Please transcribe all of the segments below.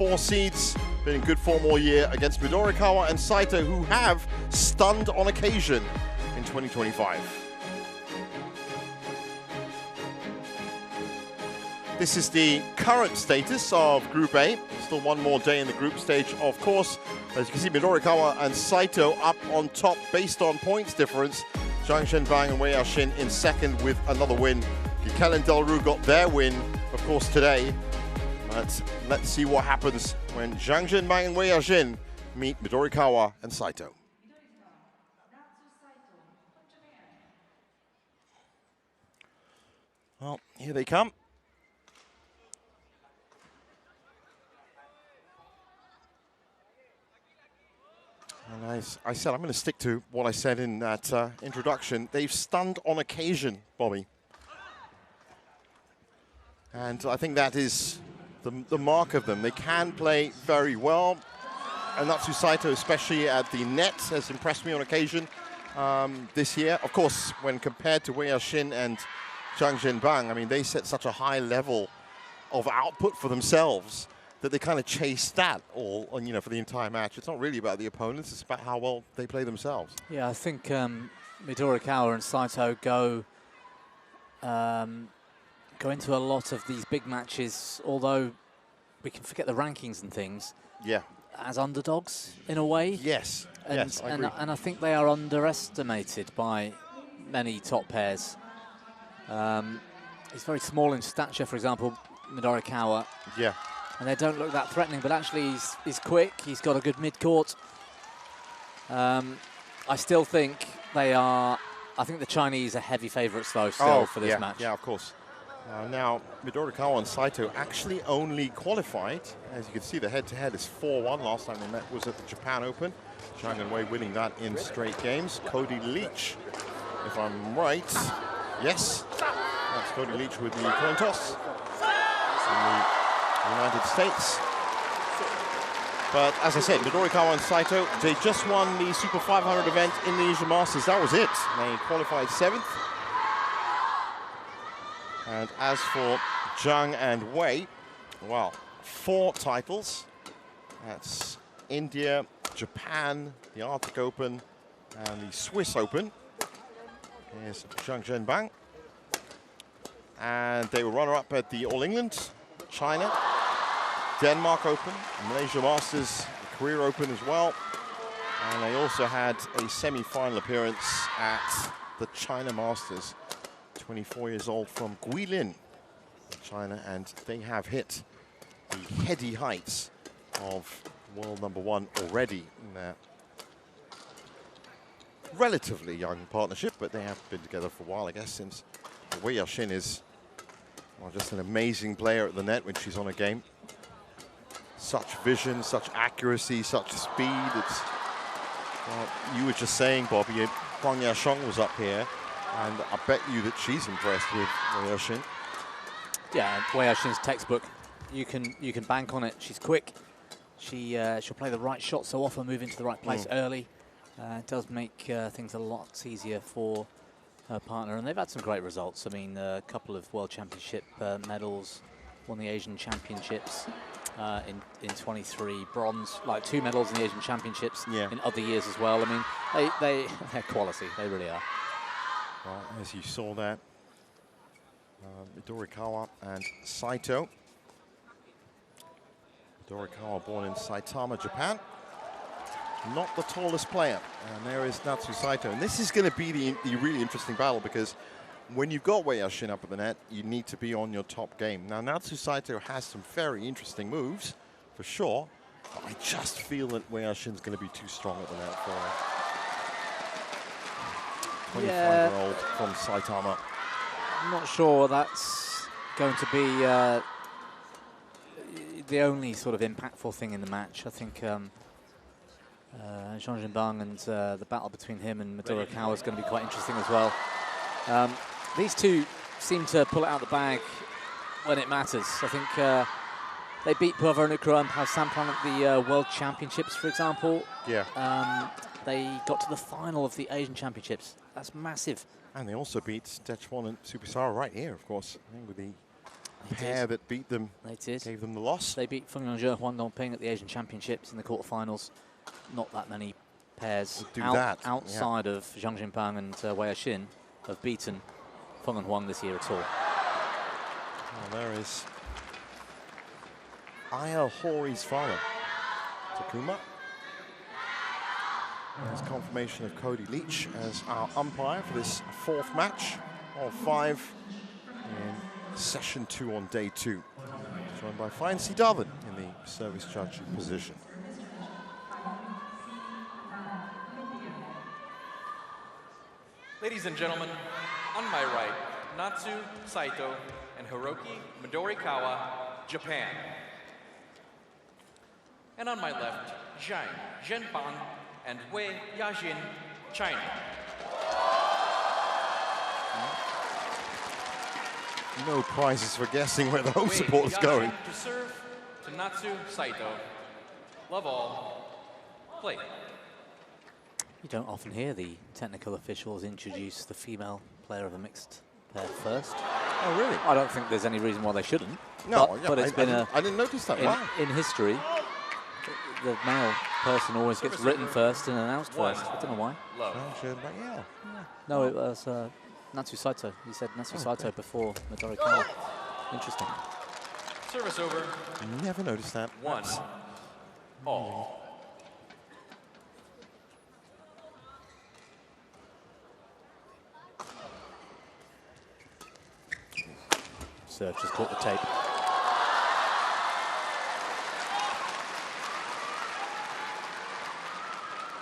4 seeds, been in good form all year against Midorikawa and Saito, who have stunned on occasion in 2025. This is the current status of Group A. Still one more day in the group stage, of course. As you can see, Midorikawa and Saito up on top based on points difference. Jiang and Wei Yaoxin in second with another win. Gikel and Delru got their win, of course, today. But let's see what happens when Jiang and Wei Yaoxin meet Midorikawa and Saito. Well, here they come. And I said, I'm going to stick to what I said in that introduction. They've stunned on occasion, Bobby. And I think that is the mark of them. They can play very well. And Natsu Saito, especially at the net, has impressed me on occasion this year. Of course, when compared to Wei Yaoxin and Jiang Zhenbang, I mean, they set such a high level of output for themselves that they kind of chase that all, you know, for the entire match. It's not really about the opponents, it's about how well they play themselves. Yeah, I think Midorikawa and Saito go into a lot of these big matches, although we can forget the rankings and things, yeah, as underdogs in a way. Yes, yes, I agree. And I think they are underestimated by many top pairs. He's very small in stature, for example, Midorikawa. Yeah. And they don't look that threatening, but actually he's quick. He's got a good mid-court. I still think they are. I think the Chinese are heavy favourites, though, still for this match. Yeah, of course. Now, Midorikawa and Saito actually only qualified. As you can see, the head-to-head is 4-1. Last time they met was at the Japan Open. Jiang and Wei winning that in straight games. Cody Leach, if I'm right. Yes, that's Cody Leach with the coin toss from the United States. But as I said, Midorikawa and Saito, they just won the Super 500 event in the Asia Masters. That was it. They qualified 7th. And as for Jiang and Wei, well, 4 titles. That's India, Japan, the Arctic Open, and the Swiss Open. Here's Jiang Zhenbang. And they were runner-up at the All England, China, Denmark Open, Malaysia Masters, the Korea Open as well. And they also had a semi-final appearance at the China Masters. 24 years old from Guilin, China, and they have hit the heady heights of world #1 already in their relatively young partnership, but they have been together for a while, I guess, since Wei Yaoxin is, well, just an amazing player at the net when she's on a game. Such vision, such accuracy, such speed. It's, well, you were just saying, Bobby, Huang Yaoxiong was up here, and I bet you that she's impressed with Wei Yaoxin. Yeah, Wei Yaoxin's textbook. You can bank on it. She's quick. She'll play the right shot so often, move into the right place early. It does make things a lot easier for her partner, and they've had some great results. I mean, a couple of World Championship medals, won the Asian Championships in 23, bronze, like 2 medals in the Asian Championships in other years as well. I mean, they're quality. They really are. Well, as you saw that, Midorikawa and Saito. Midorikawa born in Saitama, Japan. Not the tallest player. And there is Natsu Saito. And this is going to be the really interesting battle, because when you've got Wei Yaoxin up at the net, you need to be on your top game. Now, Natsu Saito has some very interesting moves, for sure. But I just feel that Wei Yaoxin's going to be too strong at the net for her. 25-year-old from Saitama. I'm not sure that's going to be the only sort of impactful thing in the match. I think Jiang Zhenbang and the battle between him and Midorikawa is going to be quite interesting as well. These two seem to pull it out of the bag when it matters. I think they beat Puavaranukroa and Pao Samplan at the World Championships, for example. Yeah. They got to the final of the Asian Championships. That's massive. And they also beat Dechwon and Supasara right here, of course, with the pair that beat them. They did. Gave them the loss. They beat Feng Yongzhe, Huang Dongping at the Asian Championships in the quarterfinals. Not that many pairs outside of Zhang Jinpeng and Wei Xin have beaten Feng and Huang this year at all. Well, there is Aya Hori's father, Takuma. There's confirmation of Cody Leach as our umpire for this 4th match of 5 in session 2 on day 2. Joined by Fine C. Darwin in the service judge position. Ladies and gentlemen, on my right, Natsu Saito and Hiroki Midorikawa, Japan. And on my left, Jiang Zhenban and Wei Yajin, China. No prizes for guessing where the home support is going. To serve to Natsu Saito. Love all. Play. You don't often hear the technical officials introduce the female player of a mixed pair first. Oh, really? I don't think there's any reason why they shouldn't. No, but it's been I didn't notice that. In history, the male person always gets written first and announced first. I don't know why. Yeah. No, it was Natsu Saito. He said Natsu Saito before Midorikawa. Interesting. Service over. Never noticed that. 1-all. Serve just caught the tape.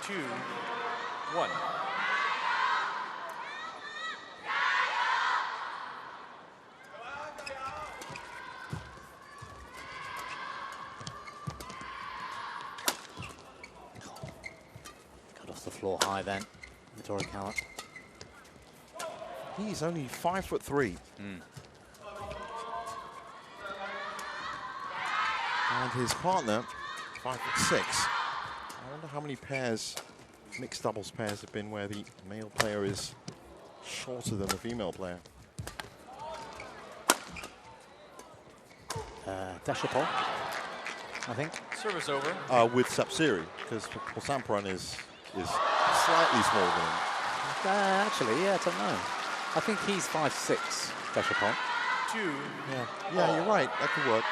Two, 1. Got off the floor high then, Midorikawa. He's only 5'3". And his partner, 5'6". I wonder how many pairs, mixed doubles pairs, have been where the male player is shorter than the female player. Deshapol, I think. Service over. With Sapsiri, because Posampron is slightly smaller than him. Actually, yeah, I don't know. I think he's 5'6", Deshapol. 2. Yeah, you're right. That could work.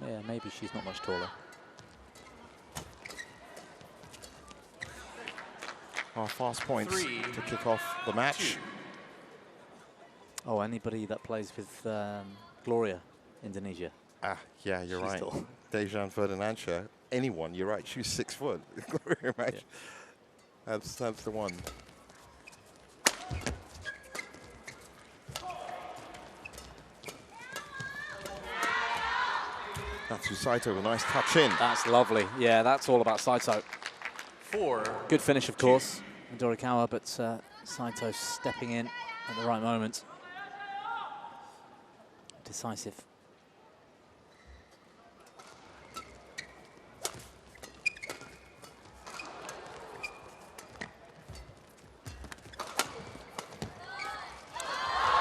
Yeah, maybe she's not much taller. Our fast points 3, to kick off the match. 2. Oh, anybody that plays with Gloria, Indonesia. Yeah, you're She's right. tall. Dejan Ferdinandsha. Anyone, you're right. She's 6 foot. Gloria match. Yeah. That's the one. Natsu Saito, a nice touch in. That's lovely. Yeah, that's all about Saito. 4. Good finish, of course, Midorikawa, but Saito stepping in at the right moment. Decisive.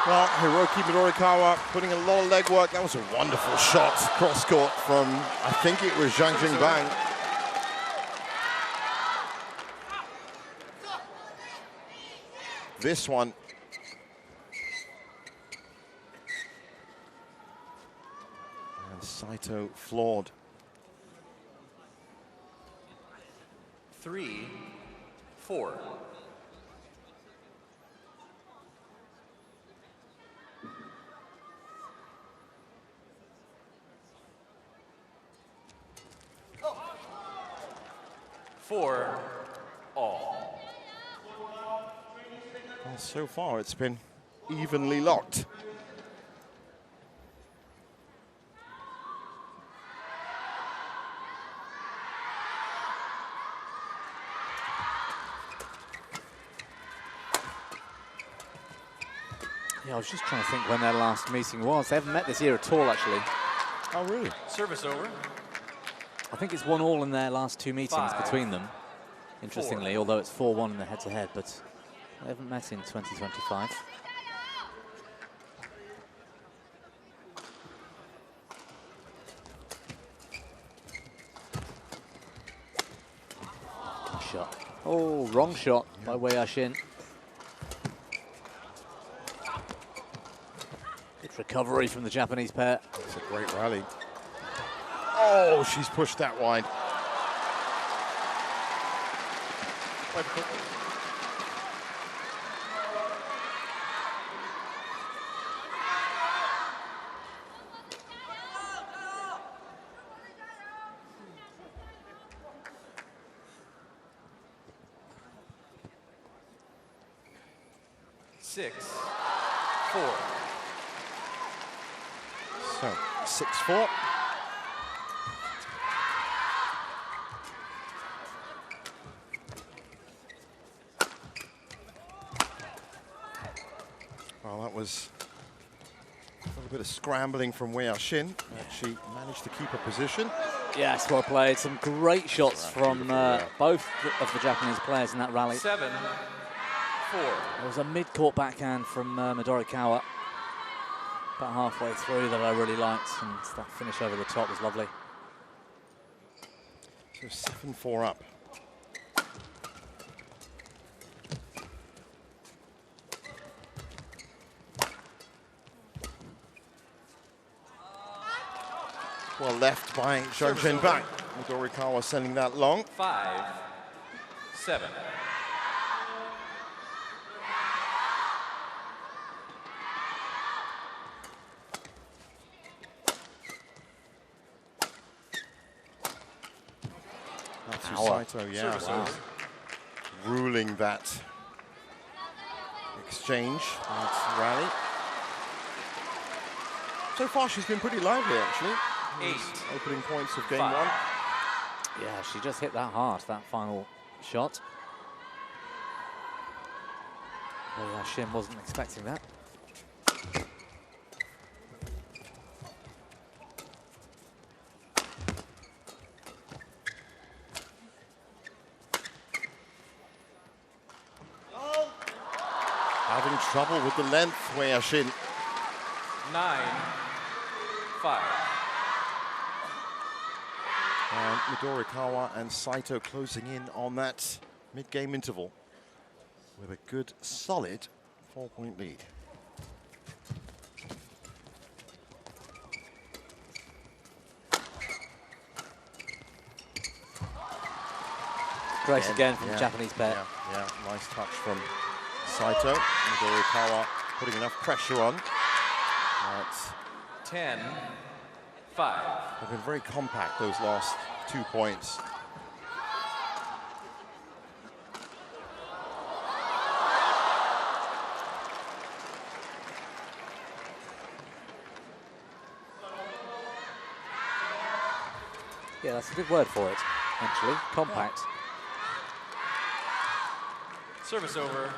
Well, Hiroki Midorikawa putting a lot of leg work. That was a wonderful shot cross court from, I think it was Zhang Jinpeng. This one. And Saito floored. 3, 4. For all. Well, so far it's been evenly locked. Yeah, I was just trying to think when their last meeting was. They haven't met this year at all, actually. Oh, really? Service over. I think it's 1-all in their last 2 meetings 5, between them, interestingly, 4. although it's 4-1 in the head-to-head, but they haven't met in 2025. shot. Oh, wrong shot by Wei Yaxin. Good recovery from the Japanese pair. It's a great rally. Oh, she's pushed that wide. So, 6-4. Well, that was a little bit of scrambling from Wei Yaxin, but she managed to keep her position. Yes, well played. Some great shots from both of the Japanese players in that rally. 7-4. There was a mid-court backhand from Midorikawa about halfway through that I really liked, and that finish over the top was lovely. So 7-4 up. Well left by Jiang back. Midorikawa sending that long. 5-7. Saito, yeah, so ruling that exchange, that rally. So far, she's been pretty lively, actually. 8. Opening points of game 5. 1. Yeah, she just hit that hard, that final shot. Well, Yaxin wasn't expecting that. Having trouble with the length, Wei Yaxin. 9-5. And Midorikawa and Saito closing in on that mid-game interval with a good, solid 4-point lead. Grace again from the Japanese pair. Yeah, nice touch from Saito. Midorikawa putting enough pressure on. That's 10-5. they've been very compact, those last 2 points. Yeah, that's a good word for it, actually. Compact. Service over.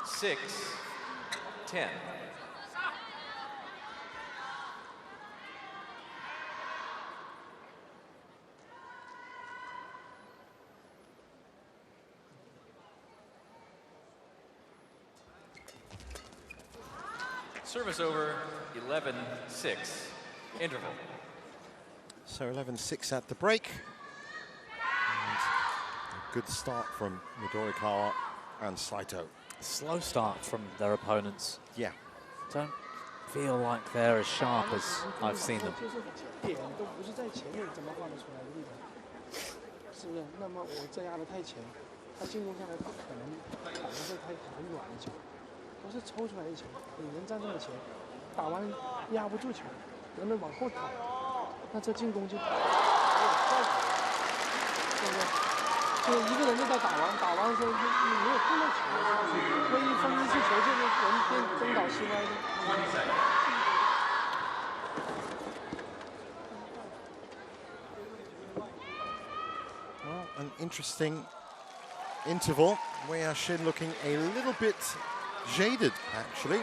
6-10. Service over. 11-6. Interval. So 11-6 at the break. And a good start from Midorikawa and Saito. Slow start from their opponents. Yeah. Don't feel like they're as sharp as I've seen them. Well, an interesting interval. Wei Yaxin looking a little bit jaded, actually.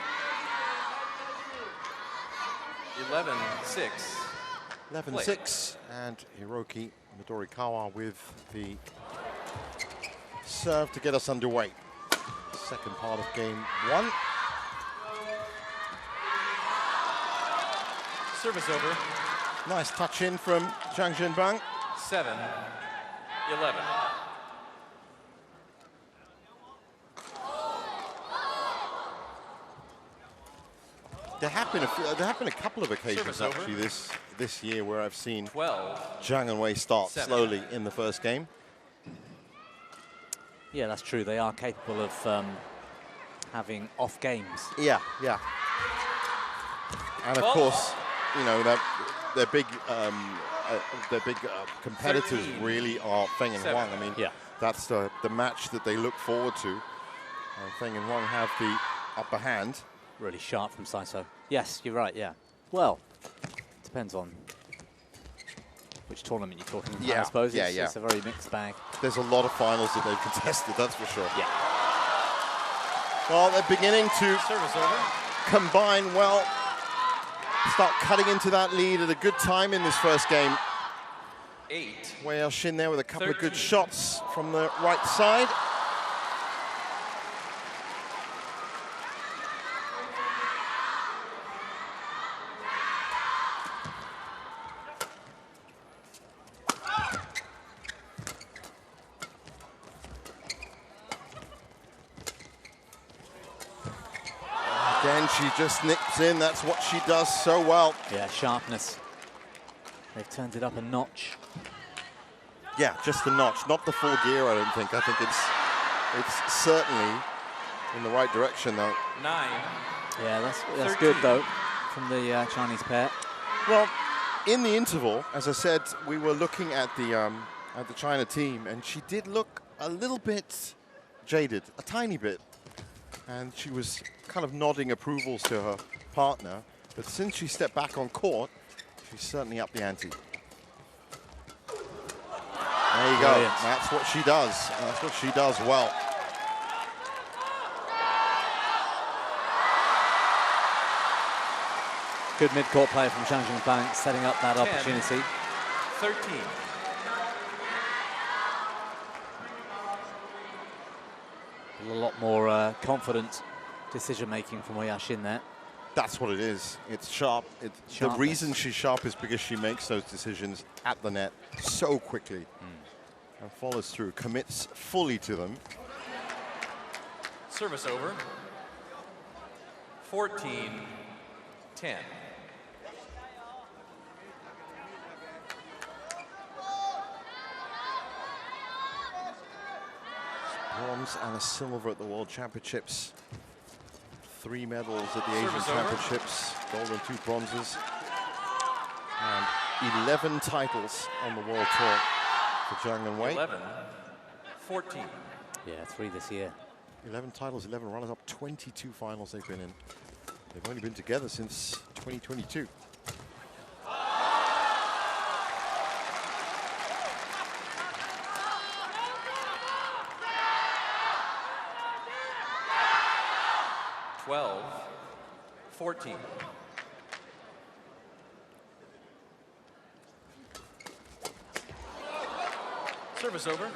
11-6. 11-6, and Hiroki Midorikawa with the serve to get us underway. Second part of game 1. Service over. Nice touch in from Jiang. 7-11. There have been a couple of occasions Service actually over. this year where I've seen 12. Jiang and Wei start 7. slowly in the first game. Yeah, that's true. They are capable of having off games. Yeah, yeah. And of Ball. course, you know, their big competitors 13. really are Feng and 7. Huang. I mean, Yeah. that's the match that they look forward to. Feng and Huang have the upper hand. Really sharp from Saito. Yes, you're right, yeah. Well, depends on which tournament you're talking about, Yeah, I suppose. yeah, It's, yeah. it's a very mixed bag. There's a lot of finals that they've contested, that's for sure. Yeah. Well, they're beginning to Service over. combine well. Start cutting into that lead at a good time in this first game. 8. Wei Yaxin there with a couple of good 13. shots from the right side. Again, she just nips in. That's what she does so well. Yeah, sharpness. They've turned it up a notch. Yeah, just the notch, not the full gear, I don't think. I think it's certainly in the right direction, though. 9. Yeah, that's 13. good, though, from the Chinese pair. Well, in the interval, as I said, we were looking at the China team, and she did look a little bit jaded, a tiny bit. And she was kind of nodding approvals to her partner. But since she stepped back on court, she's certainly upped the ante. There you go. Brilliant. That's what she does. That's what she does well. Good mid-court play from Hangzhou Bank, setting up that 10. opportunity. 13. A lot more confident decision-making from Wei Yaxin there. That's what it is. It's sharp. The Sharpness. reason she's sharp is because she makes those decisions at the net so quickly and follows through, commits fully to them. Service over. 14. 10. Bronze and a silver at the World Championships. 3 medals at the Asian Service over. Championships, gold and 2 bronzes. And 11 titles on the World Tour for Jiang and Wei. 11. 14. Yeah, 3 this year. 11 titles, 11 runners-up, 22 finals they've been in. They've only been together since 2022. Twelve. 14. Service over.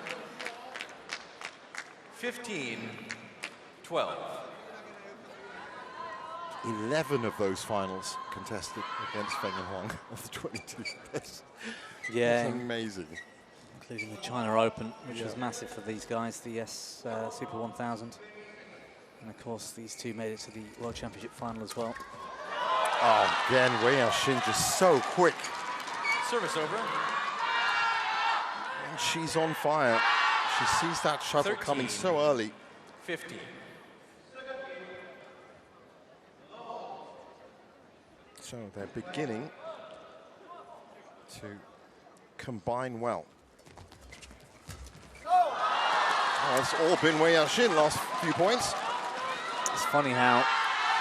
15. 12. 11 of those finals contested against Feng and Huang of the 22. That's Yeah, amazing. including the China Open, which was massive for these guys, the Super 1000. And of course, these two made it to the World Championship final as well. Oh, again, Wei Yaxin just so quick. Service over. And she's on fire. She sees that shuttle 13. coming so early. 15. So they're beginning to combine well. Oh, it's all been Wei Yaxin last few points. It's funny how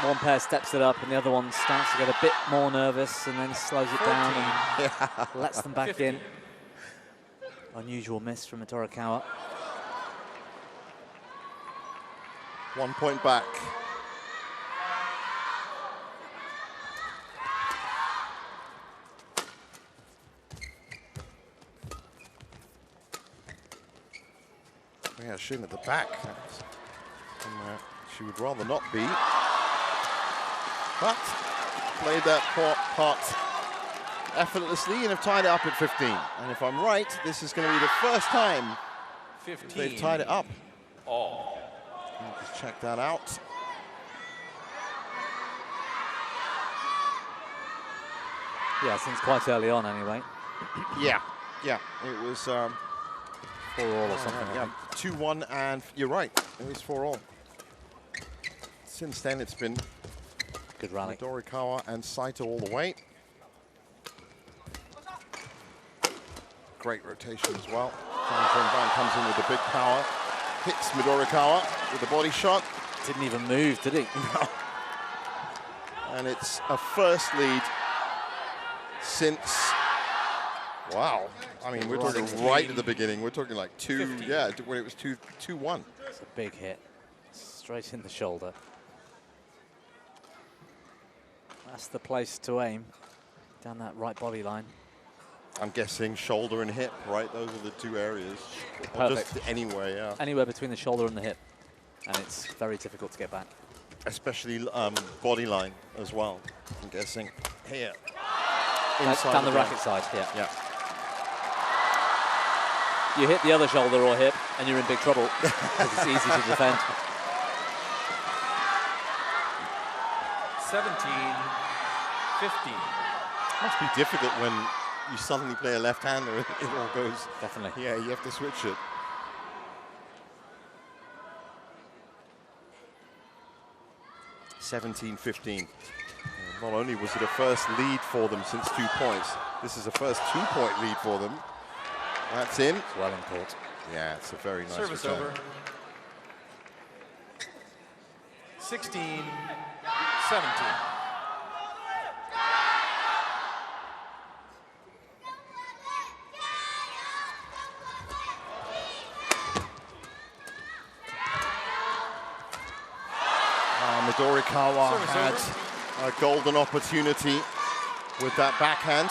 one pair steps it up and the other one starts to get a bit more nervous and then slows it down and lets them back 50. in. Unusual miss from Midorikawa. 1 point back. Wei Yaxin at the back. Somewhere she would rather not be. But played that part effortlessly and have tied it up at 15. And if I'm right, this is going to be the first time 15. they've tied it up. All. Just check that out. Yeah, since quite early on anyway. Yeah, it was 4-all or something. yeah, 2-1, and you're right, it was 4-all. Since then, it's been good rally. Midorikawa and Saito all the way. Great rotation as well. Jiang comes in with the big power, hits Midorikawa with a body shot. Didn't even move, did he? No. And it's a first lead since, wow. I mean, we're talking right at the beginning. We're talking like 2, yeah, when it was 2-1. It's a big hit, straight in the shoulder. That's the place to aim, down that right body line. I'm guessing shoulder and hip, right? Those are the 2 areas. Perfect. Just anywhere, yeah. Anywhere between the shoulder and the hip, and it's very difficult to get back. Especially body line as well, I'm guessing. Here. Down the racket side, yeah. Yeah. You hit the other shoulder or hip, and you're in big trouble, because it's easy to defend. 17-15. Must be difficult when you suddenly play a left-hander and it all goes. Definitely. Yeah, you have to switch it. (17-15). Not only was it a first lead for them since 2 points, this is a first 2-point lead for them. That's in. It's well in court. Yeah, it's a very nice Service return. over. 16-17. Midorikawa had a golden opportunity with that backhand.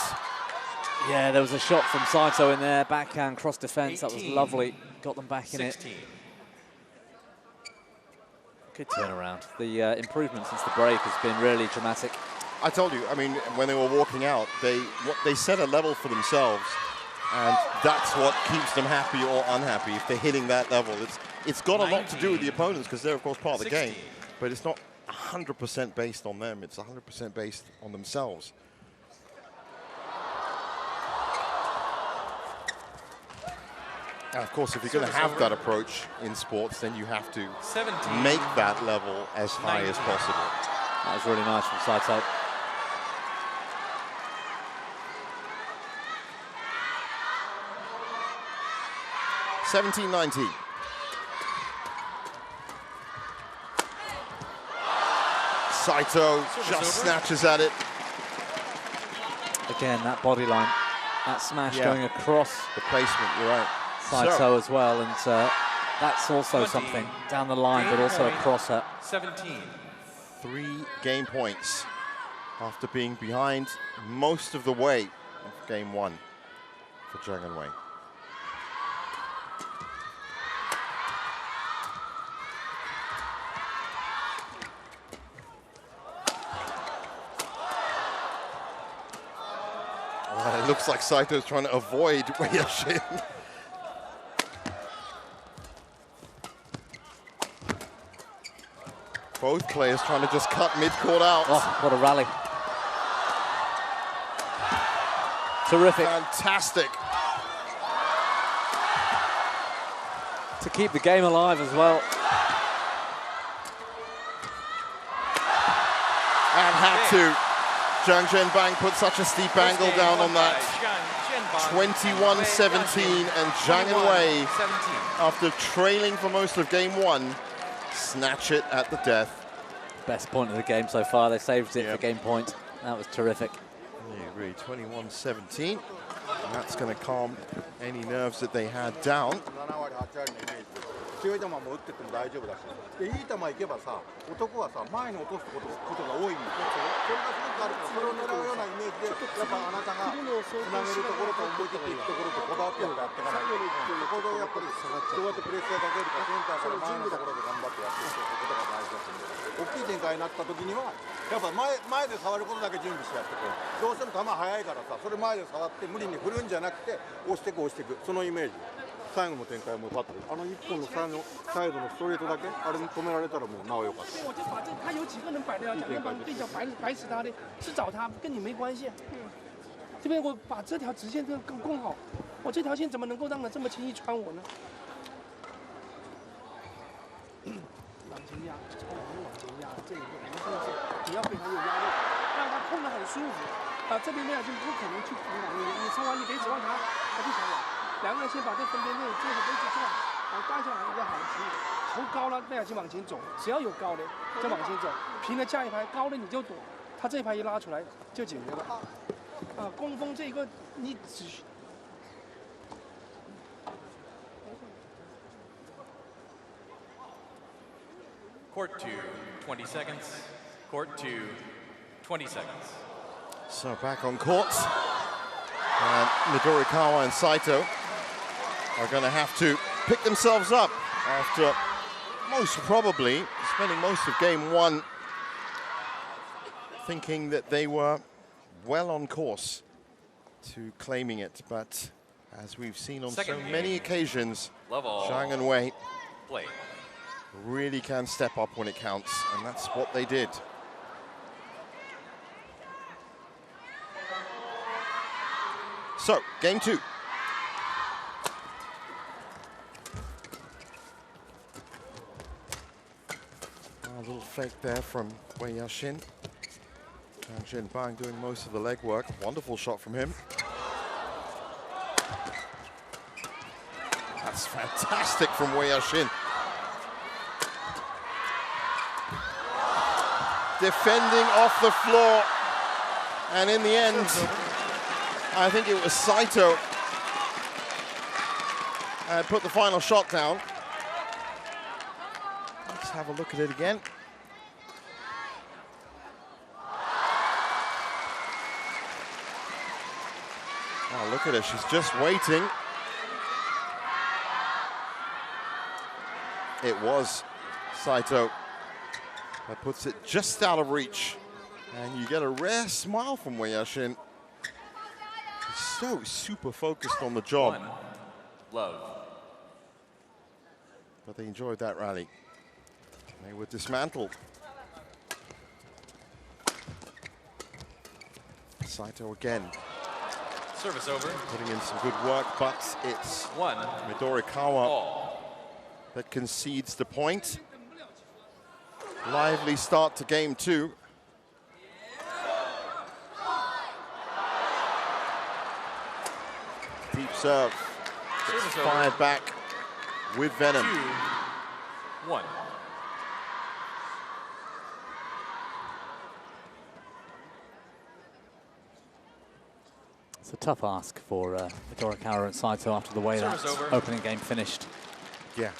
Yeah, there was a shot from Saito in there, backhand, cross defense. That was lovely. Got them back in it. Good turnaround. The improvement since the break has been really dramatic. I told you, I mean, when they were walking out, they set a level for themselves, and that's what keeps them happy or unhappy if they're hitting that level. It's got a lot to do with the opponents because they're, of course, part of the game, but it's not 100% based on them. It's 100% based on themselves. And of course, if you're going to have that approach in sports, then you have to make that level as high as possible. That was really nice from Saito. (17-19). Saito just snatches at it. Again, that body line, that smash going across the placement, you're right. Saito as well, and that's also something down the line, but also across her. 17. 3 game points after being behind most of the way of game 1 for Jiang and Wei. It looks like Saito's trying to avoid Wei Yashin. Both players trying to just cut mid-court out. Oh, what a rally. Terrific. Fantastic. To keep the game alive as well. And had to. Jiang Zhenbang put such a steep angle down on that. 21-17, and Jiang and Wei, after trailing for most of game 1, snatch it at the death. Best point of the game so far. They saved it for game point. That was terrific. Yeah, really, 21-17. And that's going to calm any nerves that they had down. 強い球も打ってっても大丈夫だし、でいい球いけばさ、男はさ前に落とすことが多いんですよ。それがすごくあるから、それを狙うようなイメージで、やっぱあなたがつなげるところと思い切っていくところとこだわってやっていかないと、そこでやっぱりどうやってプレッシャーかけるか、センターから前のところで頑張ってやっていくことが大事ですので、大きい展開になった時には、やっぱ前で触ることだけ準備してやっていく。どうしても球速いからさ、それ前で触って無理に振るんじゃなくて、押していく、そのイメージ。 最後の展開もパッとあの1本のサイドのストレートだけあれに止められたらもうなおよかった。我就把这他有几个人摆的要讲，要不然对角摆死他的，是找他，跟你没关系。这边我把这条直线这个攻好，我这条线怎么能够让人这么轻易穿我呢？往前压，往前压，这里你要非常有压力，让他控得很舒服。这边魏亚军不可能去防挡你冲完你别指望他就想往。两个人先把这分边这个位置做好，然后带下来比较好提。头高了，魏亚军往前走，只要有高的就往前走，平了下一排，高的你就躲，他这一排一拉出来就解决了。攻锋这一个你只需。Court 2, 20 seconds. Court 2, 20 seconds. So back on court, and Midorikawa and Saito are going to have to pick themselves up after most probably spending most of game one thinking that they were well on course to claiming it, but as we've seen on so many occasions, Jiang and Wei really can step up when it counts, and that's what they did. So, game two. A little fake there from Wei Yaxin. And Jin Bang doing most of the legwork. Wonderful shot from him. That's fantastic from Wei Yaxin. Defending off the floor. And in the end, I think it was Saito put the final shot down. Let's have a look at it again. Oh, look at her, she's just waiting. It was Saito that puts it just out of reach. And you get a rare smile from Wei Yaxin. So super focused on the job. Love. But they enjoyed that rally. They were dismantled. Saito again. Service over. Putting in some good work, but it's Midorikawa that concedes the point. Lively start to game two. Deep serve. Gets fired back with venom. 2-1. It's a tough ask for Midorikawa and Saito after the way that opening game finished. Yeah.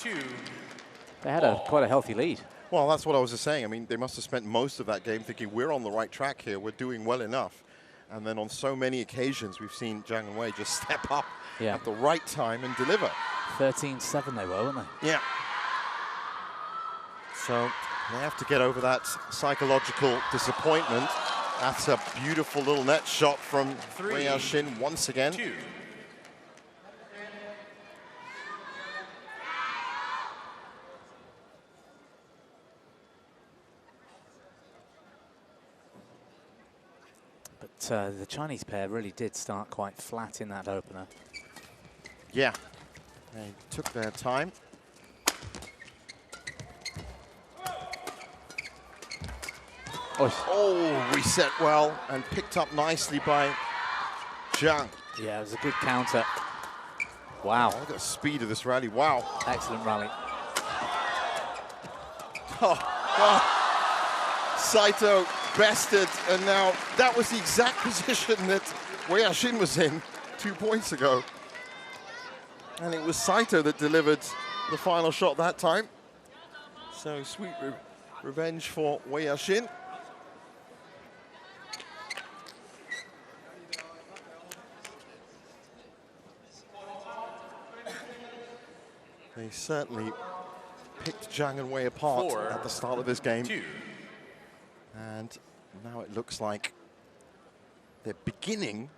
They had quite a healthy lead. Well, that's what I was just saying. I mean, they must have spent most of that game thinking we're on the right track here, we're doing well enough. And then on so many occasions, we've seen Jiang and Wei just step up at the right time and deliver. 13-7 they were, weren't they? Yeah. So they have to get over that psychological disappointment. That's a beautiful little net shot from Wei Yaxin once again. 2. But the Chinese pair really did start quite flat in that opener. Yeah, they took their time. Oh, reset well and picked up nicely by Jiang. Yeah, it was a good counter. Wow. Look at the speed of this rally. Wow. Excellent rally. Saito bested, and now that was the exact position that Wei Yaxin was in 2 points ago. And it was Saito that delivered the final shot that time. So sweet revenge for Wei Yaxin. They certainly picked Jiang and Wei apart at the start of this game. 2. And now it looks like they're beginning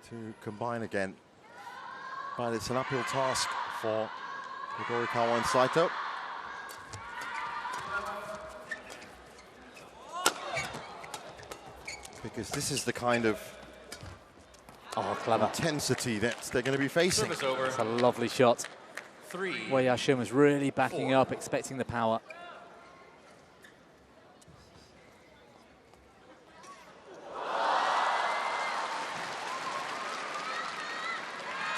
to combine again. But it's an uphill task for Midorikawa and Saito. Because this is the kind of Oh, clever. intensity that they're going to be facing. Service over. It's a lovely shot. 3. Wei Yaxin was really backing up, expecting the power.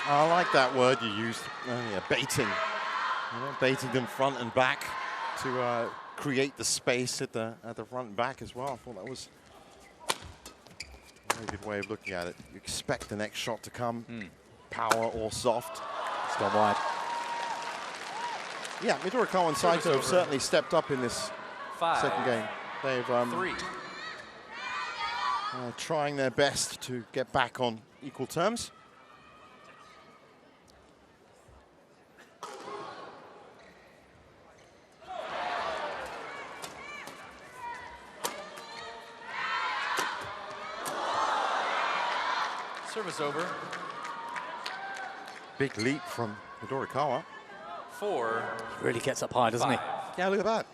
I like that word you used, baiting. Baiting them front and back to create the space at the front and back as well. I thought that was a very good way of looking at it. You expect the next shot to come, power or soft. It's gone wide. Yeah, Midorikawa and Saito have certainly stepped up in this 5. second game. They've 3. trying their best to get back on equal terms. Service over. Big leap from Midorikawa. 4. Really gets up high, doesn't he? 5. Yeah, look at that.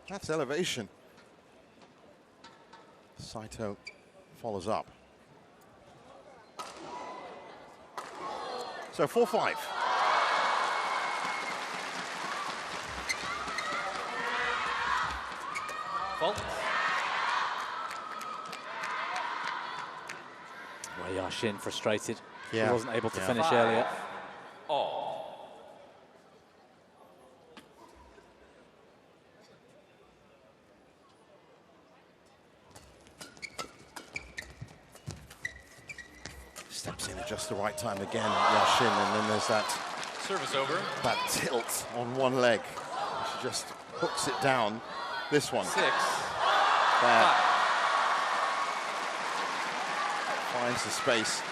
That's elevation. Saito follows up. So 4-5. Fault. Wei Yaxin frustrated. Yeah. He wasn't able to Yeah. finish 5. earlier. All. Steps in at just the right time again, Yaxin, and then there's that Service over. tilt on one leg. She just hooks it down. This one. 6. There. 5. Finds the space.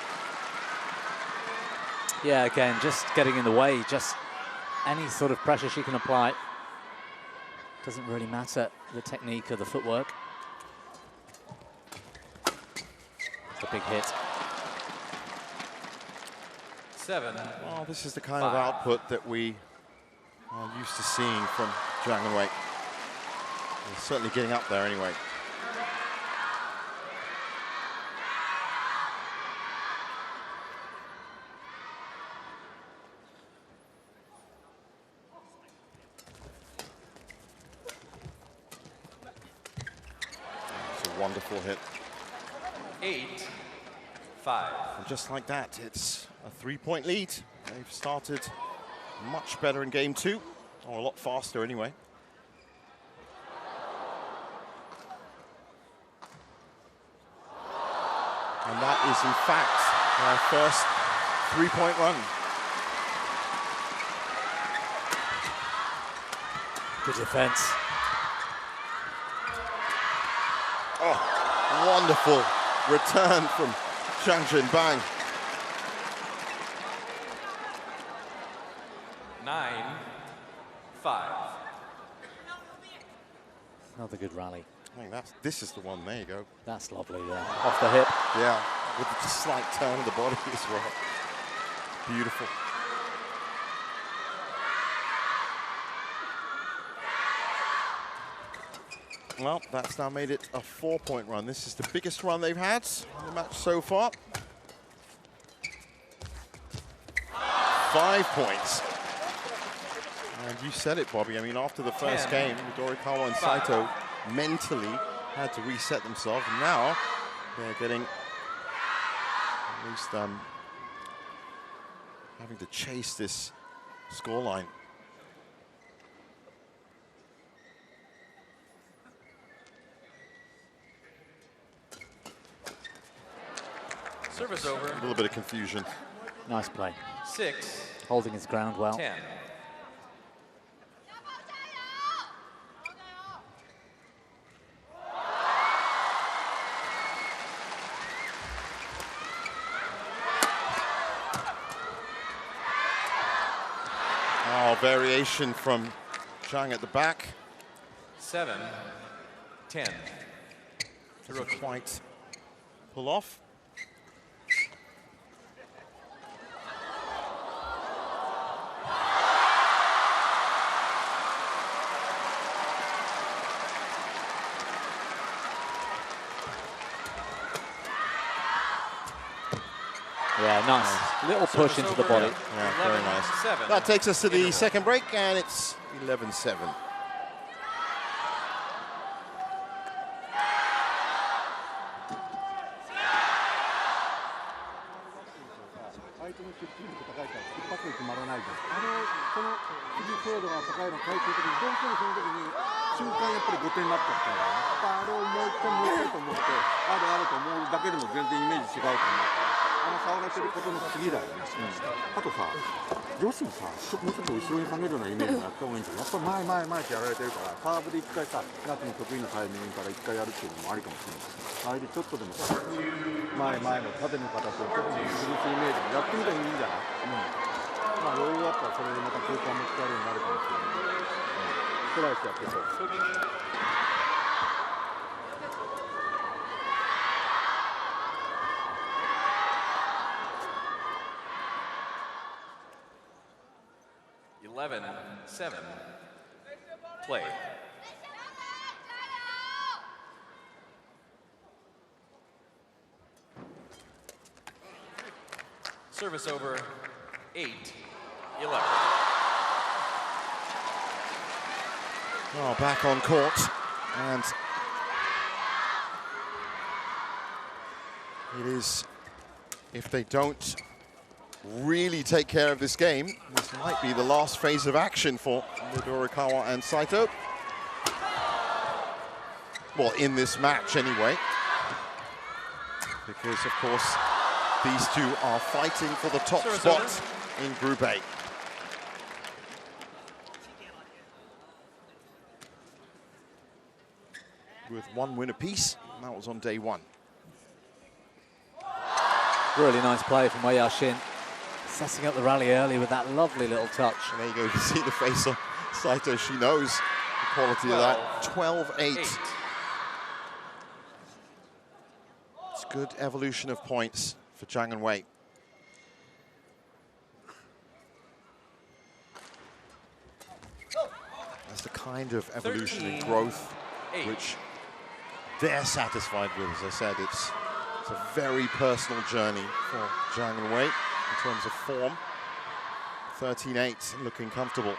Yeah, again, just getting in the way. Just any sort of pressure she can apply. Doesn't really matter the technique or the footwork. It's a big hit. 7. Well, this is the kind of 5. output that we are used to seeing from Jiang and Wei. They're certainly getting up there anyway. It's a wonderful hit. 8. 5. And just like that, it's a 3-point lead. They've started much better in game 2, or a lot faster anyway. And that is, in fact, their first 3-point run. Good defense. Oh, wonderful return from Zhang Bang. 9. 5. Another good rally. I think this is the one. There you go. That's lovely there. Off the hip. Yeah, with the slight turn of the body as well. Beautiful. Well, that's now made it a 4-point run. This is the biggest run they've had in the match so far. 5 points. And you said it, Bobby. I mean, after the first game, Midorikawa and Saito mentally had to reset themselves. And now they're getting at least having to chase this scoreline. Service over. A little bit of confusion. Nice play. 6. Holding his ground well. 10. Oh, variation from Jiang at the back. 7. 10. Doesn't quite pull off. Yeah, nice. Little push into the body. Yeah, very nice. That takes us to the second break, and it's 11-7. Play. Service over, 8-11. Oh, back on court, and it is, if they don't really take care of this game, this might be the last phase of action for Midorikawa and Saito. Well, in this match anyway, because of course these two are fighting for the top spot in Group A. With one win apiece, and that was on day one. Really nice play from Wei Yaxin. Setting up the rally early with that lovely little touch. And there you go, you can see the face of Saito. She knows the quality of that. 12-8. It's good evolution of points for Jiang and Wei. That's the kind of evolution and growth which they're satisfied with. As I said, it's a very personal journey for Jiang and Wei in terms of form. 13-8, looking comfortable.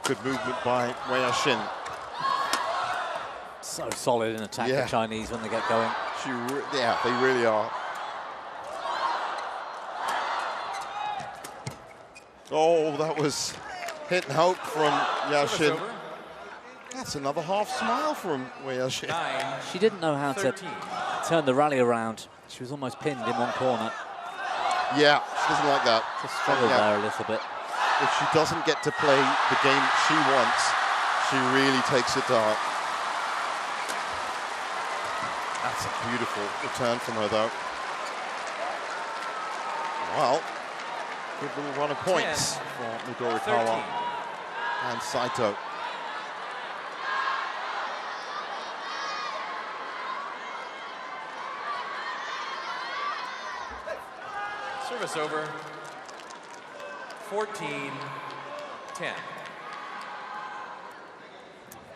Good movement by Wei Yaxin. So solid in attack, the Chinese, when they get going. Yeah, they really are. Oh, that was hit and hope from Yaxin. That's another half smile from Wei Yaxin. She didn't know how to turn the rally around. She was almost pinned in one corner. Yeah, she doesn't like that. Just struggled there a little bit. If she doesn't get to play the game she wants, she really takes it to heart. That's a beautiful return from her, though. Well, good little run of points for Midorikawa and Saito. Service over. 14-10.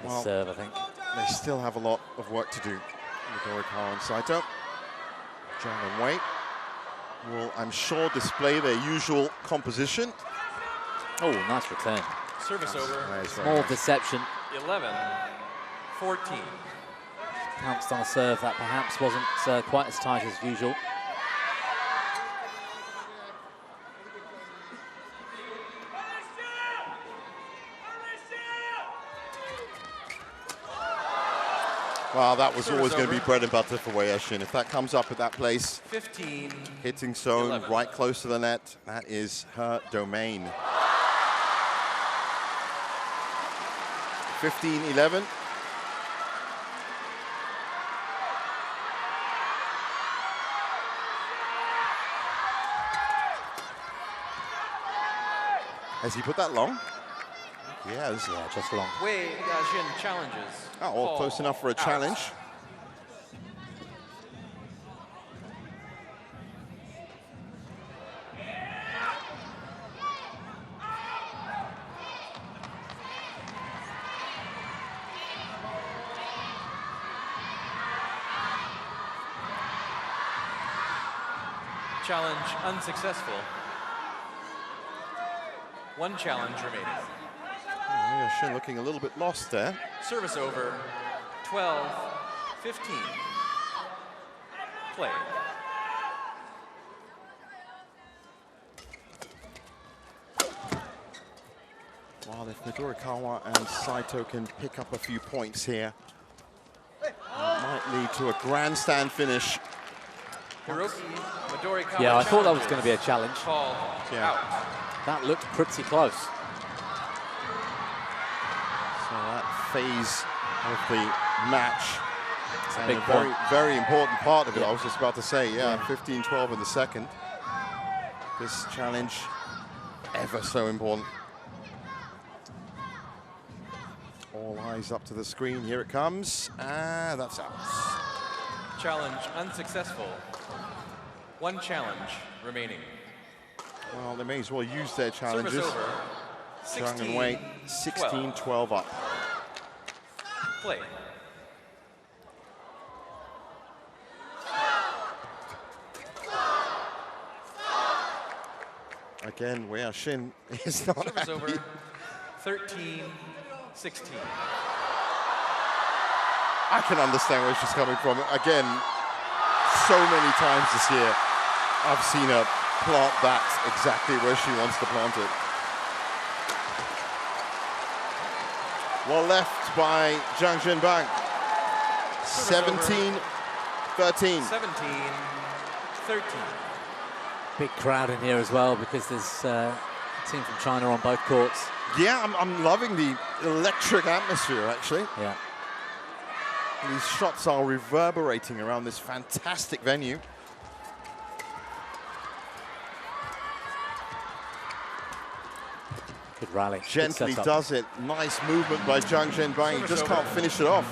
Well, serve, I think. They still have a lot of work to do. Midorikawa and Saito. Jiang and Wei will, I'm sure, display their usual composition. Oh, nice return. Service over. Small deception. 11-14. Pounced on a serve that perhaps wasn't quite as tight as usual. Well, that was always going to be bread and butter for Wei Yaxin. If that comes up at that place, 15, hitting zone 11. right close to the net, that is her domain. 15-11. Has he put that long? Yeah, just long. Wei Yaxin challenges. Oh, well, close enough for a challenge. Challenge unsuccessful. 1 challenge remaining. Wei Shin looking a little bit lost there. Service over. 12-15. Play. Well, if Midorikawa and Saito can pick up a few points here, it might lead to a grandstand finish. Midorikawa. Yeah, I thought that was going to be a challenge. Call out. That looked pretty close. So that phase of the match, and big a very, point. very important part of it. I was just about to say, 15-12 in the second. This challenge, ever so important. All eyes up to the screen. Here it comes. And that's out. Challenge unsuccessful. 1 challenge remaining. Well, they may as well use their Service challenges. over. Jiang and Wei, 16-12 up. Play. Again, Wei Shin is not Service happy. over. 13-16. I can understand where she's coming from. Again, so many times this year, I've seen her plant that exactly where she wants to plant it. Well left by Jiang Zhenbang. 17-13. 17-13. Big crowd in here as well because there's a team from China on both courts. Yeah, I'm loving the electric atmosphere, actually. Yeah. These shots are reverberating around this fantastic venue. Good rally. Gently Good setup. does it. Nice movement by Jiang Zhenbang. He just can't finish it off.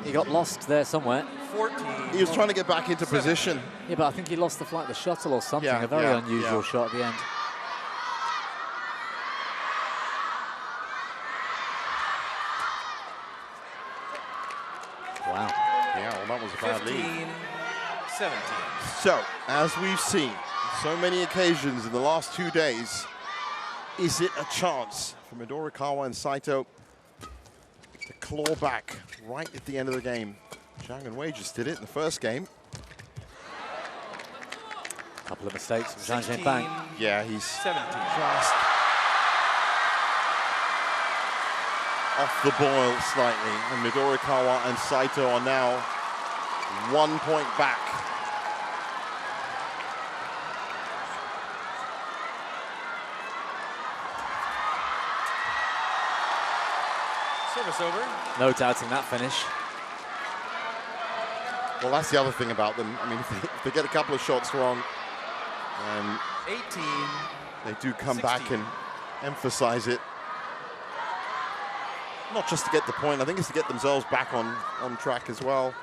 He got lost there somewhere. 14. He was trying to get back into position. Yeah, but I think he lost the flight of the shuttle or something. Yeah, a very yeah, unusual yeah. shot at the end. Wow. Yeah, well, that was a bad lead. 15-17. So, as we've seen so many occasions in the last 2 days, is it a chance for Midorikawa and Saito to claw back right at the end of the game? Jiang and Wei just did it in the first game. Couple of mistakes from Jiang Zhenbang. Yeah, he's 17. just off the boil slightly. And Midorikawa and Saito are now 1 point back. Service over. No doubting that finish. Well, that's the other thing about them. I mean, if they get a couple of shots wrong, 18. they do come back and emphasize it. Not just to get the point, I think it's to get themselves back on track as well.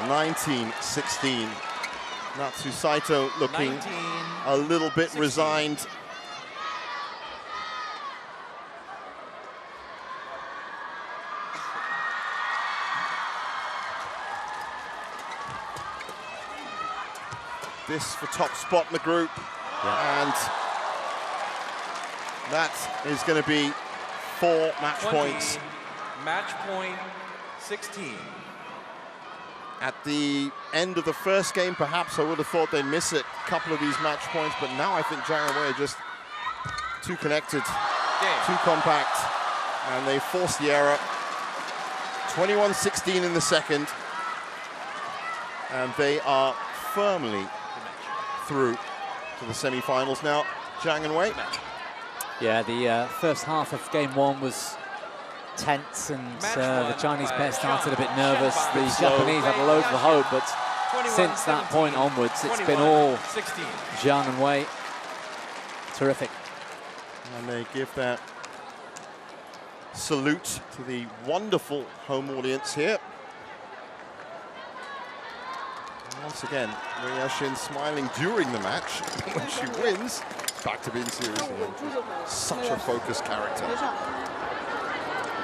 19-16. Natsu Saito looking 19, a little bit 16. resigned. This for top spot in the group. Yeah. And that is going to be 4 match 20, points. Match point 16. At the end of the first game, perhaps I would have thought they'd miss a couple of these match points, but now I think Jiang and Wei are just too connected, too compact, and they force the error. 21-16 in the second, and they are firmly through to the semi-finals now. Jiang and Wei. Yeah, the first half of game 1 was tense, and the Chinese pair started a bit nervous. The Japanese had loads of hope, but since that point onwards, it's been all Jiang and Wei. Terrific. And they give that salute to the wonderful home audience here. And once again, Wei Shin smiling during the match. When she wins, back to being serious again. Such a focused character.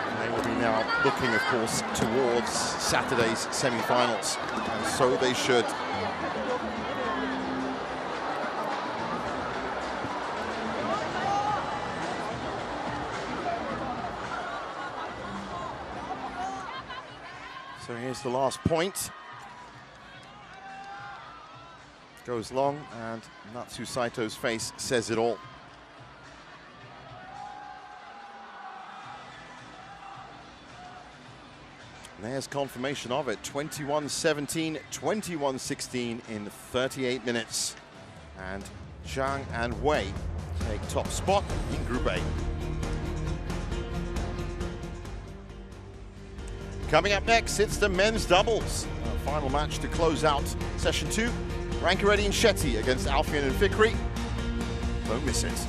And They will be now looking, of course, towards Saturday's semi-finals, and so they should. So here's the last point. Goes long, and Natsu Saito's face says it all. There's confirmation of it. 21-17, 21-16 in 38 minutes. And Jiang and Wei take top spot in Group A. Coming up next, it's the men's doubles. Final match to close out session 2. Rankireddy and Shetty against Alfian and Fikri. Don't miss it.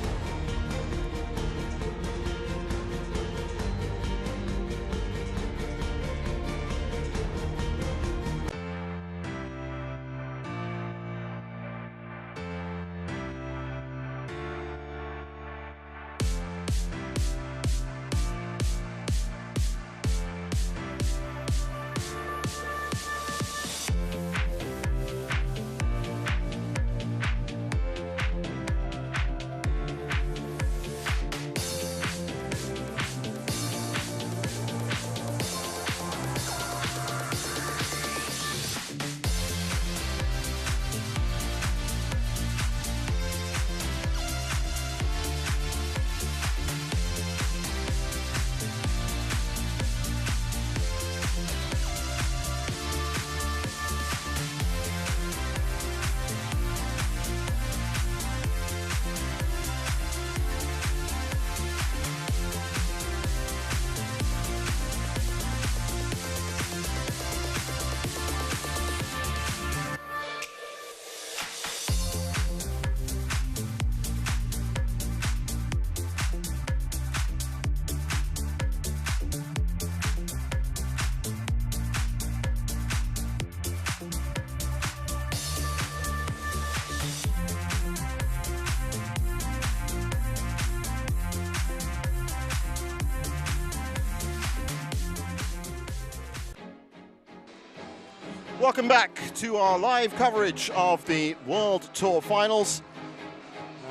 Welcome back to our live coverage of the World Tour Finals.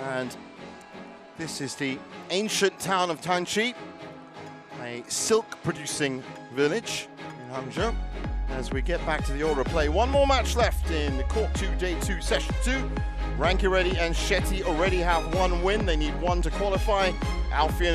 And this is the ancient town of Tanchi, a silk-producing village in Hangzhou. As we get back to the order of play, one more match left in the Court 2, Day 2, Session 2. Rankireddy and Shetty already have one win. They need one to qualify. Alfian and